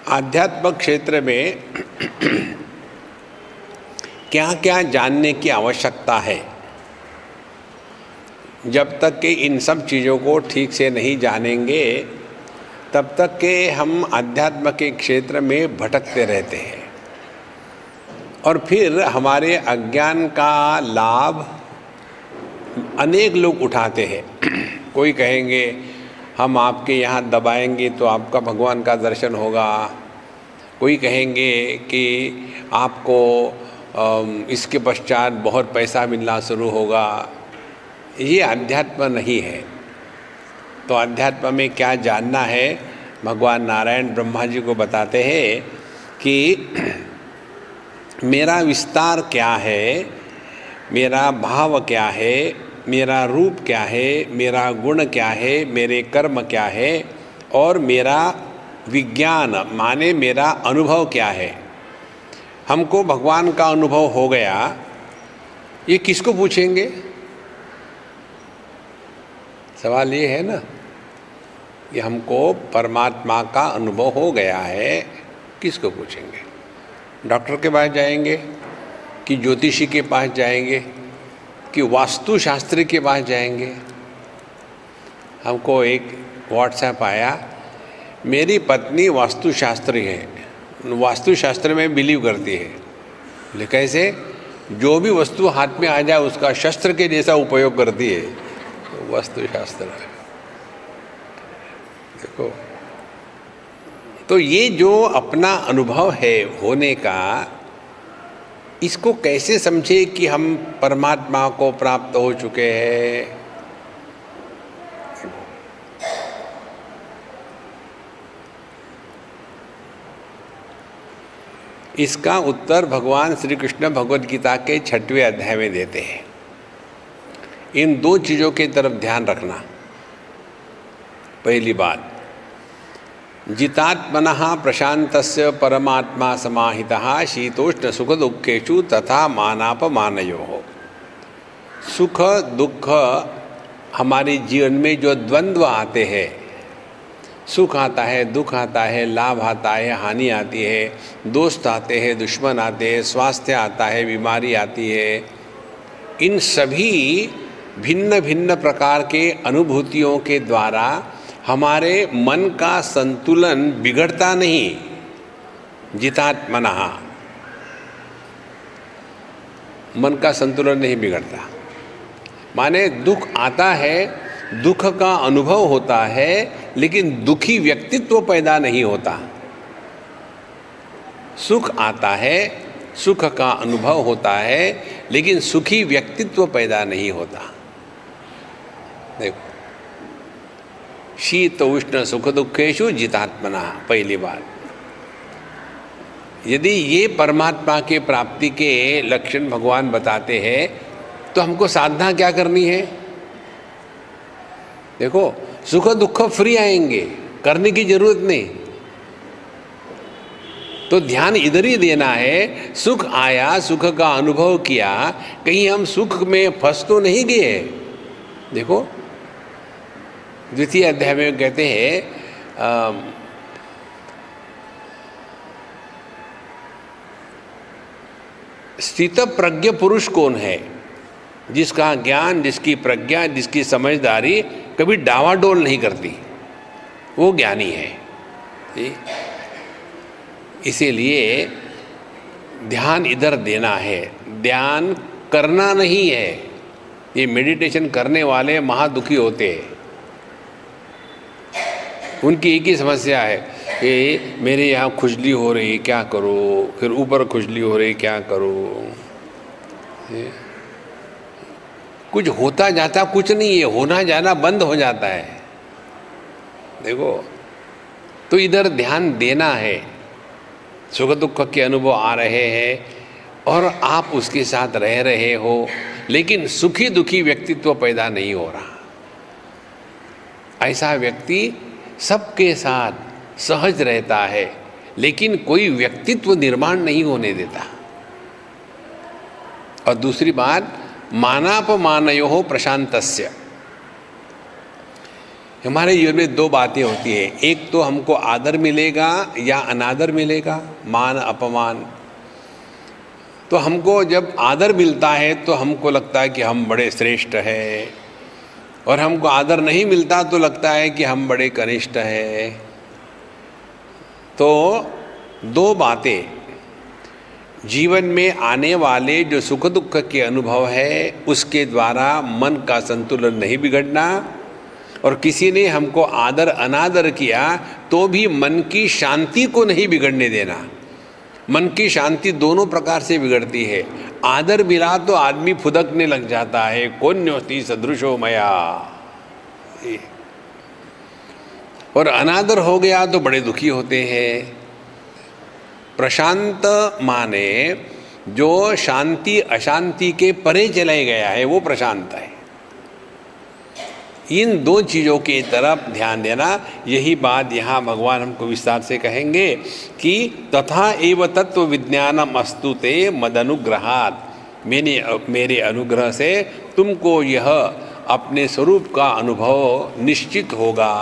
आध्यात्मिक क्षेत्र में क्या क्या जानने की आवश्यकता है। जब तक कि इन सब चीज़ों को ठीक से नहीं जानेंगे तब तक के हम अध्यात्म के क्षेत्र में भटकते रहते हैं और फिर हमारे अज्ञान का लाभ अनेक लोग उठाते हैं। कोई कहेंगे हम आपके यहाँ दबाएंगे तो आपका भगवान का दर्शन होगा। कोई कहेंगे कि आपको इसके पश्चात बहुत पैसा मिलना शुरू होगा। ये अध्यात्म नहीं है। तो अध्यात्म में क्या जानना है, भगवान नारायण ब्रह्मा जी को बताते हैं कि मेरा विस्तार क्या है, मेरा भाव क्या है, मेरा रूप क्या है, मेरा गुण क्या है, मेरे कर्म क्या है और मेरा विज्ञान माने मेरा अनुभव क्या है। हमको भगवान का अनुभव हो गया, ये किसको पूछेंगे? सवाल ये है ना कि हमको परमात्मा का अनुभव हो गया है, किसको पूछेंगे? डॉक्टर के पास जाएंगे कि ज्योतिषी के पास जाएंगे कि वास्तुशास्त्री के पास जाएंगे? हमको एक व्हाट्सएप आया, मेरी पत्नी वास्तुशास्त्री है, वास्तुशास्त्र में बिलीव करती है। बोले कैसे? जो भी वस्तु हाथ में आ जाए उसका शस्त्र के जैसा उपयोग करती है, तो वास्तुशास्त्र है। देखो, तो ये जो अपना अनुभव है होने का, इसको कैसे समझे कि हम परमात्मा को प्राप्त हो चुके हैं? इसका उत्तर भगवान श्री कृष्ण भगवद गीता के 6वें अध्याय में देते हैं। इन दो चीज़ों की तरफ ध्यान रखना। पहली बात, जितात्मनः प्रशांतस्य परमात्मा समाहितः शीतोष्ण सुख दुखेषु तथा मानापमानयोः। सुख दुख हमारे जीवन में जो द्वंद्व आते हैं, सुख आता है, दुख आता है, लाभ आता है, हानि आती है, दोस्त आते हैं, दुश्मन आते हैं, स्वास्थ्य आता है, बीमारी आती है, इन सभी भिन्न भिन्न प्रकार के अनुभूतियों के द्वारा हमारे मन का संतुलन बिगड़ता नहीं। जितात्मनः, मन का संतुलन नहीं बिगड़ता। माने दुख आता है, दुख का अनुभव होता है, लेकिन दुखी व्यक्तित्व पैदा नहीं होता। सुख आता है, सुख का अनुभव होता है, लेकिन सुखी व्यक्तित्व पैदा नहीं होता। देखो, शीत उष्ण सुख दुखेषु जितात्मनः, पहली बात। यदि ये परमात्मा के प्राप्ति के लक्षण भगवान बताते हैं तो हमको साधना क्या करनी है? देखो, सुख दुख फ्री आएंगे, करने की जरूरत नहीं। तो ध्यान इधर ही देना है। सुख आया, सुख का अनुभव किया, कहीं हम सुख में फंस तो नहीं गए। देखो, द्वितीय अध्याय में कहते हैं स्थित प्रज्ञ पुरुष कौन है? जिसका ज्ञान, जिसकी प्रज्ञा, जिसकी समझदारी कभी डावाडोल नहीं करती, वो ज्ञानी है। इसीलिए ध्यान इधर देना है, ध्यान करना नहीं है। ये मेडिटेशन करने वाले महादुखी होते हैं। उनकी एक ही समस्या है कि मेरे यहाँ खुजली हो रही, क्या करूँ? फिर ऊपर खुजली हो रही, क्या करूँ? कुछ होता जाता कुछ नहीं है, होना जाना बंद हो जाता है। देखो, तो इधर ध्यान देना है। सुख दुख के अनुभव आ रहे हैं और आप उसके साथ रह रहे हो, लेकिन सुखी दुखी व्यक्तित्व पैदा नहीं हो रहा। ऐसा व्यक्ति सबके साथ सहज रहता है, लेकिन कोई व्यक्तित्व निर्माण नहीं होने देता। और दूसरी बात, मानापमानयोः प्रशांतस्य। हमारे जीवन में दो बातें होती हैं, एक तो हमको आदर मिलेगा या अनादर मिलेगा, मान अपमान। तो हमको जब आदर मिलता है तो हमको लगता है कि हम बड़े श्रेष्ठ हैं, और हमको आदर नहीं मिलता तो लगता है कि हम बड़े कनिष्ठ हैं। तो दो बातें, जीवन में आने वाले जो सुख दुख के अनुभव है उसके द्वारा मन का संतुलन नहीं बिगड़ना, और किसी ने हमको आदर अनादर किया तो भी मन की शांति को नहीं बिगड़ने देना। मन की शांति दोनों प्रकार से बिगड़ती है। आदर मिला तो आदमी फुदकने लग जाता है, कोन्योस्ति सदृशो मया, और अनादर हो गया तो बड़े दुखी होते हैं। प्रशांत माने जो शांति अशांति के परे चले गया है वो प्रशांत है। इन दो चीज़ों की तरफ ध्यान देना, यही बात यहाँ भगवान हमको विस्तार से कहेंगे कि तथा एव तत्व विज्ञानम अस्तु ते मदनुग्रहात्, मेरे अनुग्रह से तुमको यह अपने स्वरूप का अनुभव निश्चित होगा।